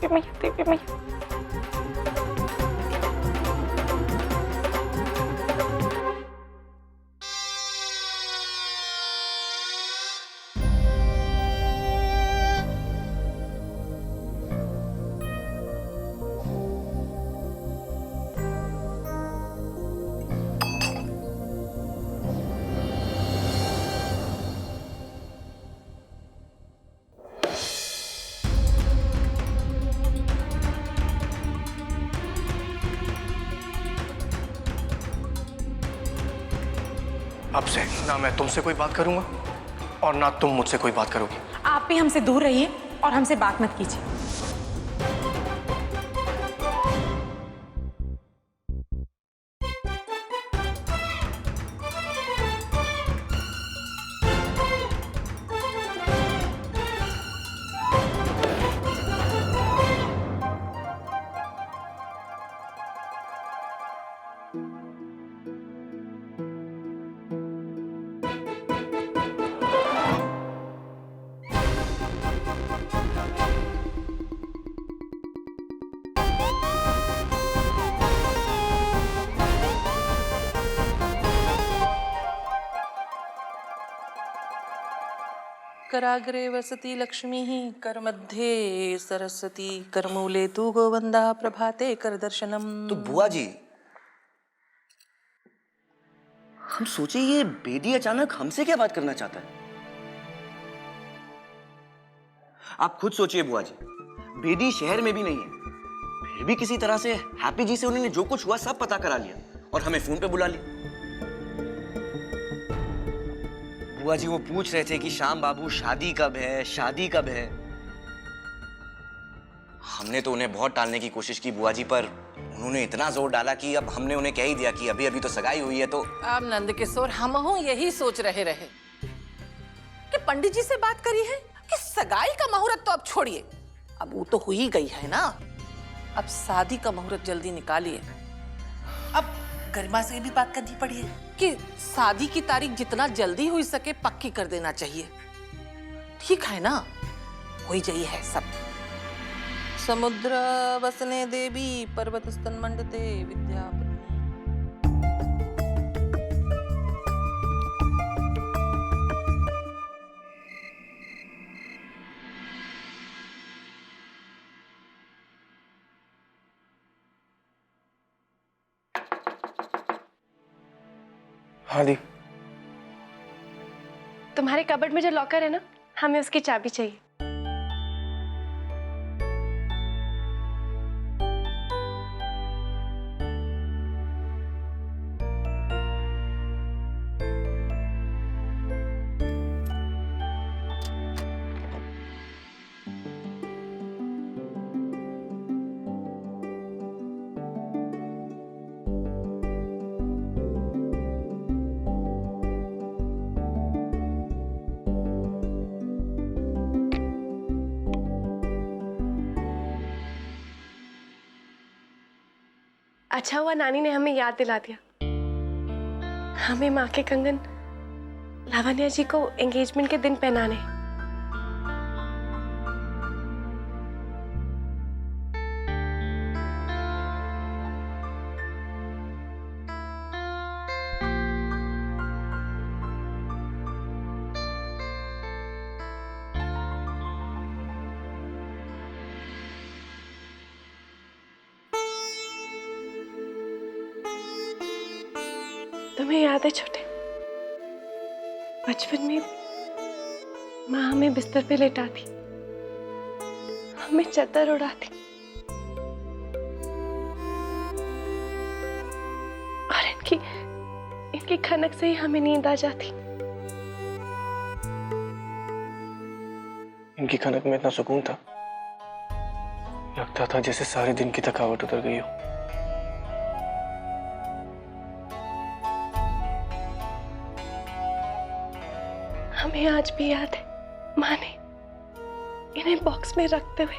देवी मैया, देवी मैया। अब से ना मैं तुमसे कोई बात करूंगा और ना तुम मुझसे कोई बात करोगी। आप भी हमसे दूर रहिए और हमसे बात मत कीजिए। कराग्रे वसति लक्ष्मीः करमध्ये सरस्वती करमूले तु गोवंदा प्रभाते कर दर्शनम। तो बुआ जी, हम सोचे ये बेदी अचानक हमसे क्या बात करना चाहता है। आप खुद सोचिए बुआ जी, बेदी शहर में भी नहीं है, फिर भी किसी तरह से हैप्पी जी से उन्होंने जो कुछ हुआ सब पता करा लिया और हमें फोन पे बुला लिया। बुआ जी वो पूछ रहे थे कि श्याम बाबू शादी कब है, शादी कब है। हमने तो उन्हें बहुत टालने की कोशिश की बुआ जी, पर उन्होंने इतना जोर डाला कि अब हमने उन्हें कह ही दिया कि अभी अभी तो सगाई हुई है। तो अब नंद किशोर हम हूँ यही सोच रहे कि पंडित जी से बात करी है कि सगाई का मुहूर्त तो अब छोड़िए, अब वो तो हो ही गई है ना, अब शादी का मुहूर्त जल्दी निकालिए। अब गरिमा से भी बात करनी पड़ी है कि शादी की तारीख जितना जल्दी हो सके पक्की कर देना चाहिए। ठीक है ना, हो ही जाइए है सब। समुद्र वसने देवी पर्वत स्तन मंडते विद्यापति। हाँ दी। तुम्हारे कबर्ड में जो लॉकर है ना, हमें उसकी चाबी चाहिए। अच्छा हुआ नानी ने हमें याद दिला दिया। हमें माँ के कंगन लावण्या जी को एंगेजमेंट के दिन पहनाने। तुम्हें याद है छोटे, बचपन में माँ हमें बिस्तर पे लेटाती, हमें चादर उड़ाती और इनकी खनक से ही हमें नींद आ जाती। इनकी खनक में इतना सुकून था, लगता था जैसे सारे दिन की थकावट उतर गई हो। हमें आज भी याद है, माँ ने इन्हें बॉक्स में रखते हुए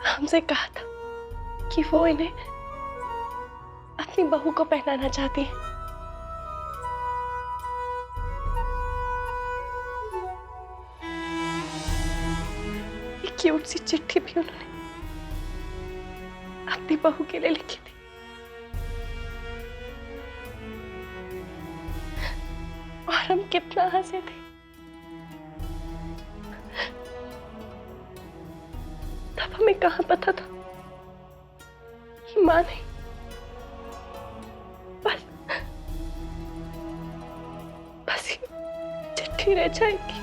हमसे कहा था कि वो इन्हें अपनी बहू को पहनाना चाहती है। एक क्यूट सी चिट्ठी भी उन्होंने अपनी बहू के लिए लिखी थी। और हम कितना हंसे थे। तब हमें कहाँ पता था कि माँ नहीं, बस ये चिट्ठी रह जाएगी।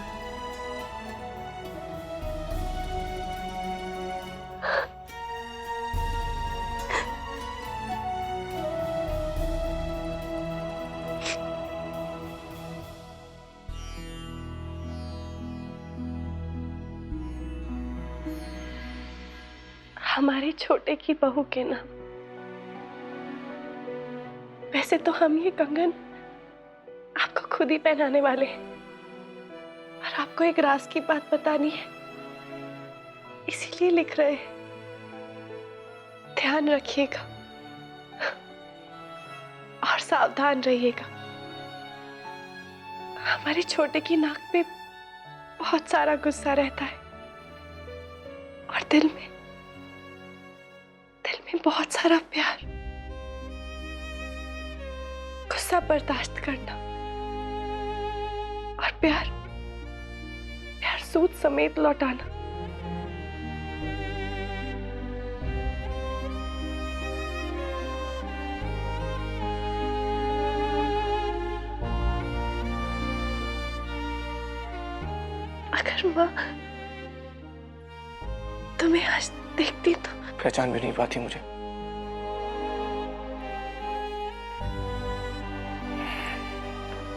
हमारे छोटे की बहू के नाम। वैसे तो हम ये कंगन आपको खुद ही पहनाने वाले हैं, और आपको एक राज की बात बतानी है, इसीलिए लिख रहे हैं। ध्यान रखिएगा और सावधान रहिएगा। हमारे छोटे की नाक पे बहुत सारा गुस्सा रहता है, और दिल में बहुत सारा प्यार। गुस्सा बर्दाश्त करना और प्यार सूद समेत लौटाना। अगर माँ तुम्हें आज देखती तो पहचान भी नहीं पाती मुझे।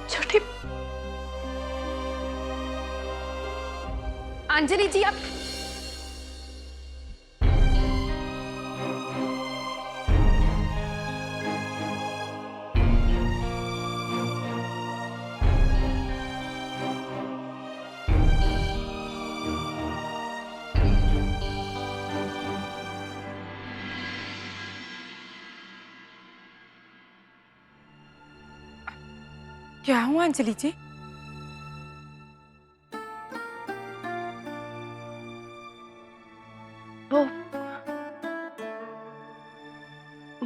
छोटी अंजलि जी, आप क्या हुआ अंजलि जी? वो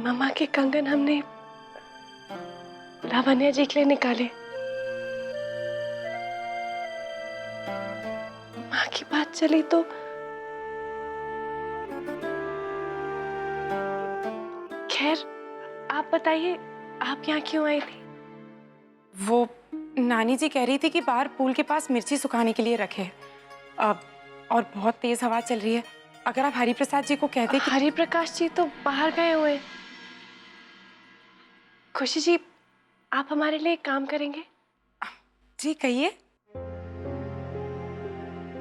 मम्मा के कंगन हमने लावण्या जी के लिए निकाले। माँ की बात चली तो खैर, आप बताइए, आप यहाँ क्यों आई थी? वो नानी जी कह रही थी कि बाहर पूल के पास मिर्ची सुखाने के लिए रखे अब, और बहुत तेज हवा चल रही है। अगर आप हरि प्रसाद जी को कहते कि हरि प्रकाश जी तो बाहर गए हुए। खुशी जी, आप हमारे लिए एक काम करेंगे? जी कहिए।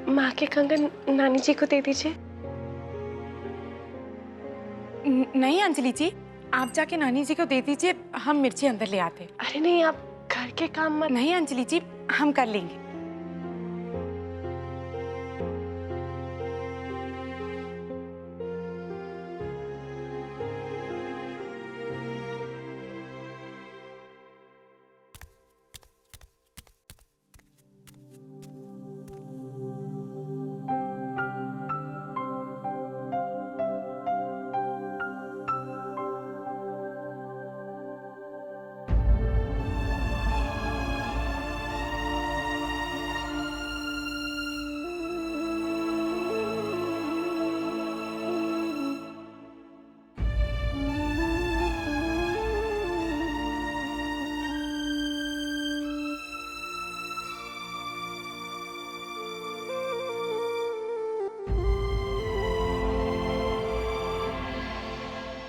माँ के कंगन नानी जी को दे दीजिए। नहीं अंजलि जी, आप जाके नानी जी को दे दीजिए, हम मिर्ची अंदर ले आते। अरे नहीं, आप घर के काम मत। नहीं अंजलि जी, हम कर लेंगे।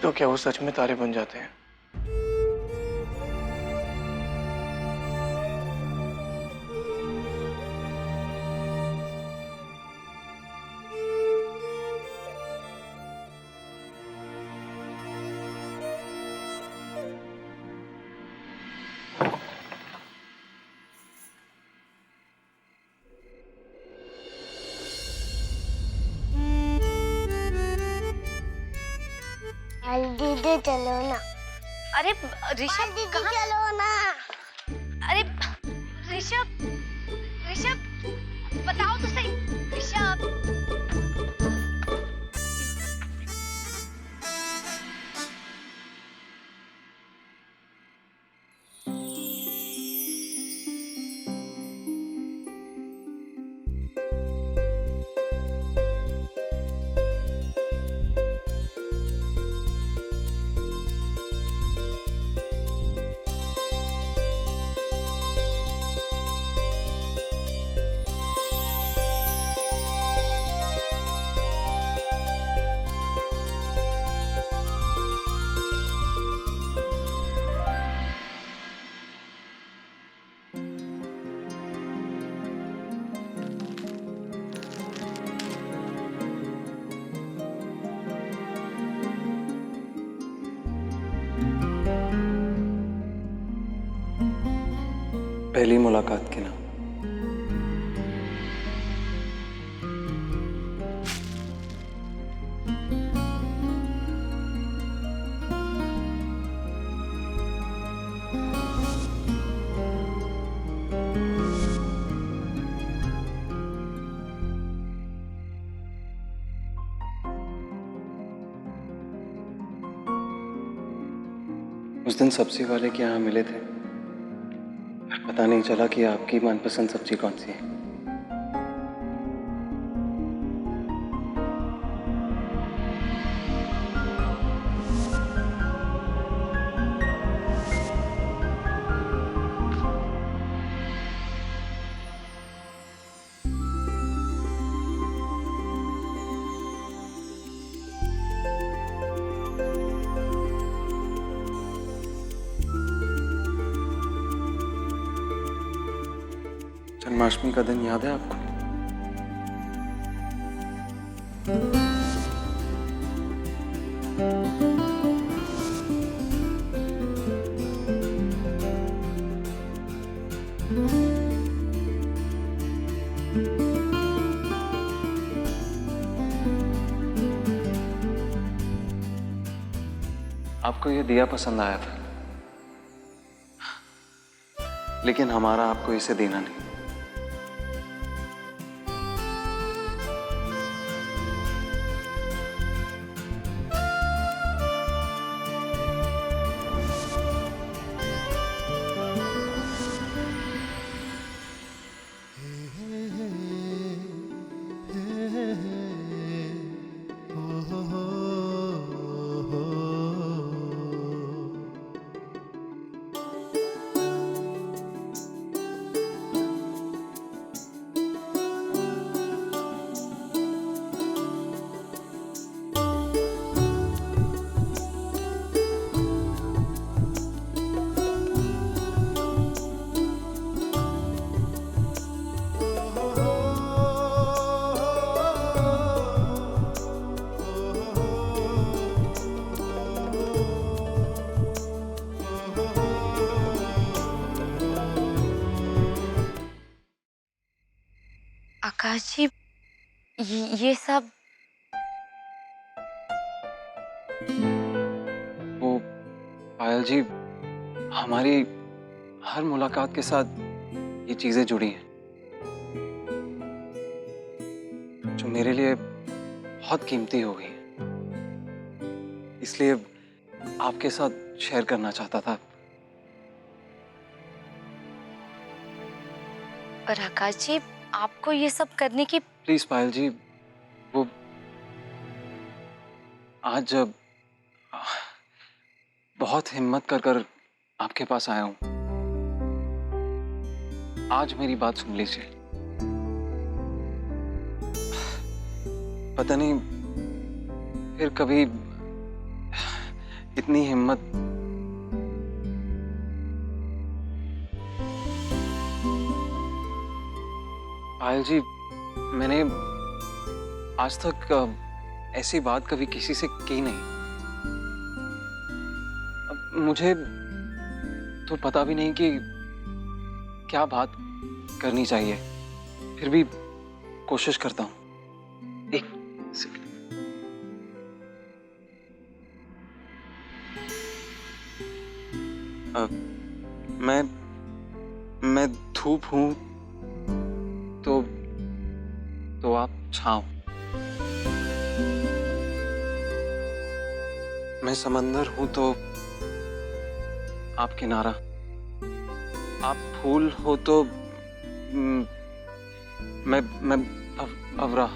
तो क्या वो सच में तारे बन जाते हैं? दीदी चलो ना। अरे ऋषभ, दीदी कहाँ? चलो ना। अरे ऋषभ, ऋषभ बताओ तो सही। ऋषभ, पहली मुलाकात के नाम। उस दिन सब्जी वाले के यहाँ मिले थे, पता नहीं चला कि आपकी मनपसंद सब्जी कौन सी है। जन्माष्टमी का दिन याद है आपको? आपको ये दिया पसंद आया था, लेकिन हमारा आपको इसे देना नहीं। आकाश जी, ये सब वो पायल जी, हमारी हर मुलाकात के साथ ये चीजें जुड़ी हैं, जो मेरे लिए बहुत कीमती हो गई हैं। इसलिए आपके साथ शेयर करना चाहता था। पर आकाश जी, आपको ये सब करने की प्लीज पायल जी, वो आज जब बहुत हिम्मत कर आपके पास आया हूं। आज मेरी बात सुन लीजिए। पता नहीं फिर कभी इतनी हिम्मत पायल जी, मैंने आज तक ऐसी बात कभी किसी से की नहीं। अब मुझे तो पता भी नहीं कि क्या बात करनी चाहिए, फिर भी कोशिश करता हूं। एक सेकंड। मैं धूप हूं तो आप छांव। मैं समंदर हूं तो आप किनारा। आप फूल हो तो मैं अवरा।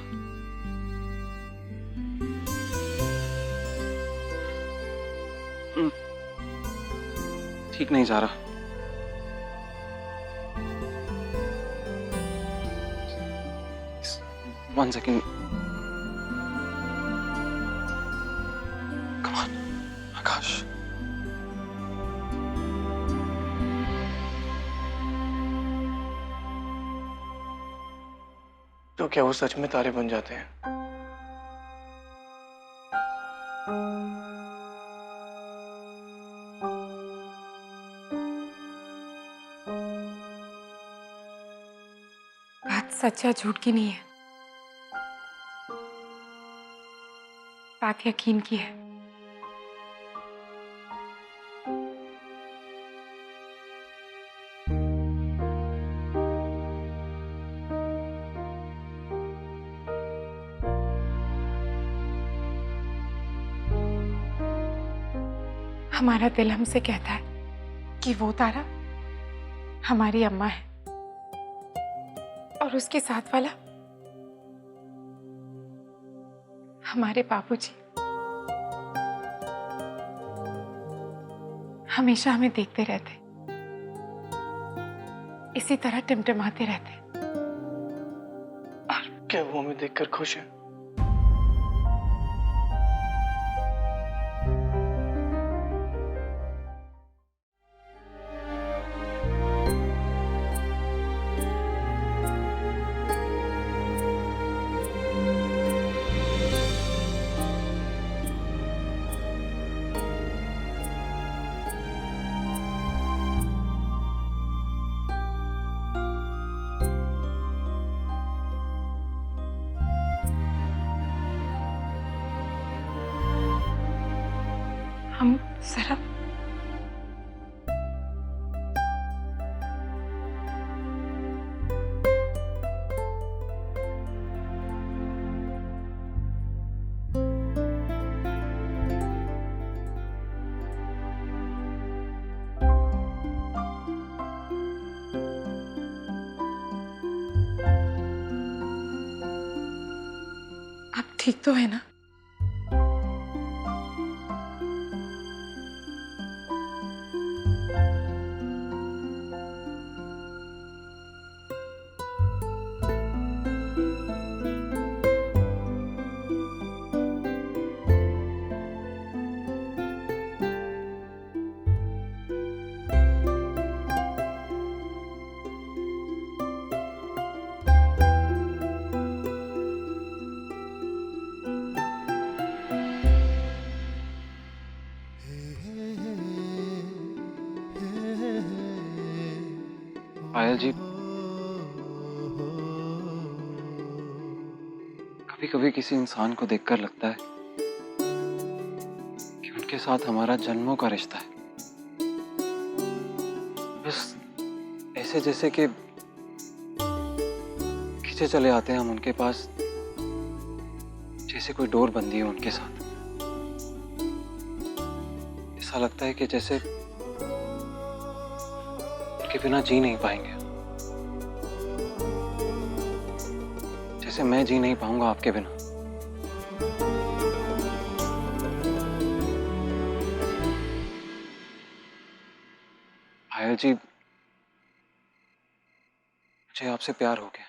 ठीक नहीं जा रहा। One second. Come on, Akash. तो क्या वो सच में तारे बन जाते हैं? सच या झूठ की नहीं है, बात यकीन की है। हमारा दिल हमसे कहता है कि वो तारा हमारी अम्मा है और उसके साथ वाला हमारे बाबूजी। हमेशा हमें देखते रहते, इसी तरह टिमटिमाते रहते। क्या वो हमें देखकर खुश है? हम जरा आप ठीक तो है ना? पायल जी, कभी कभी किसी इंसान को देखकर लगता है कि उनके साथ हमारा जन्मों का रिश्ता है। बस ऐसे जैसे कि खींचे चले आते हैं हम उनके पास, जैसे कोई डोर बंधी हो उनके साथ। ऐसा लगता है कि जैसे उनके बिना जी नहीं पाएंगे, जैसे मैं जी नहीं पाऊंगा आपके बिना। पायल जी, मुझे आपसे प्यार हो गया।